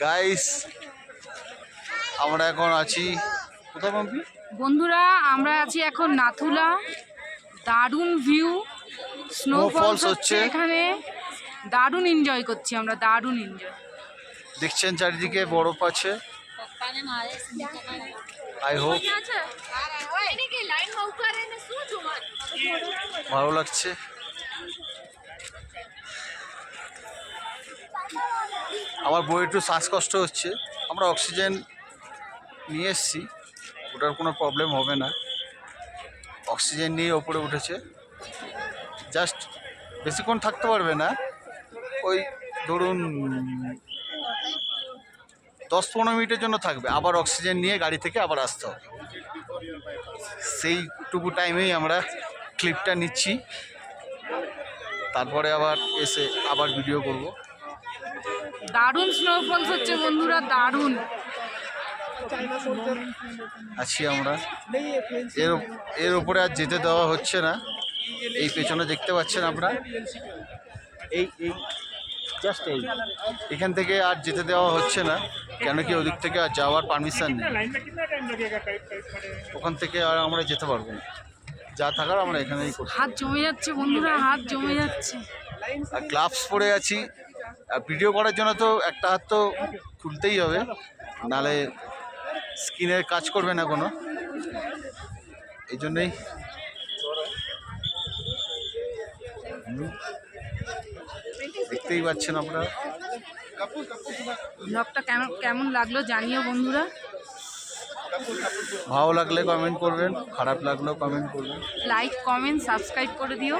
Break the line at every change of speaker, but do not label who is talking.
Guys আমরা এখন আছি কোথায় মাম্পি?
বন্ধুরা আমরা আছি এখন নাথুলা। দারুণ ভিউ, স্নোফলস হচ্ছে এখানে। দারুণ এনজয় করছি আমরা, দারুণ এনজয়।
দেখছেন চারিদিকে বরফ আছে। আই হোপ ভালো লাগছে। আমার বই একটু শ্বাসকষ্ট হচ্ছে। আমরা অক্সিজেন নিয়ে এসেছি, ওটার কোনো প্রবলেম হবে না। অক্সিজেন নিয়ে ওপরে উঠেছে, জাস্ট বেশিক্ষণ থাকতে পারবে না, ওই ধরুন 10-15 মিনিটের জন্য থাকবে, আবার অক্সিজেন নিয়ে গাড়ি থেকে আবার আসতে হবে। সেইটুকু টাইমেই আমরা ক্লিপটা নিচ্ছি, তারপরে আবার এসে আবার ভিডিও করব।
দারুণ স্নোফলস হচ্ছে বন্ধুরা, দারুণ
আছি আমরা। এর উপরে আর যেতে দেওয়া হচ্ছে না। এই পেছনে দেখতে পাচ্ছেন আপনারা, এই জাস্ট এখান থেকে আর যেতে দেওয়া হচ্ছে না, কেন কি ওদিক থেকে আর যাওয়ার পারমিশন নেই। ওখান থেকে আর আমরা যেতে পারবো না, যা থাকার আমরা এখানেই করব।
হাত জমে যাচ্ছে বন্ধুরা, হাত জমে যাচ্ছে।
আর গ্লাভস পরে আছি, আর ভিডিও করার জন্য তো একটা হাত তো খুলতেই হবে, নালে স্কিনের কাজ করবে না কোনো। এই জন্যই দেখতেই পাচ্ছেন আপনারা।
ব্লগটা কেমন লাগলো জানিও বন্ধুরা।
ভালো লাগলে কমেন্ট করবেন, খারাপ লাগলেও কমেন্ট করবেন।
লাইক, কমেন্ট, সাবস্ক্রাইব করে দিও।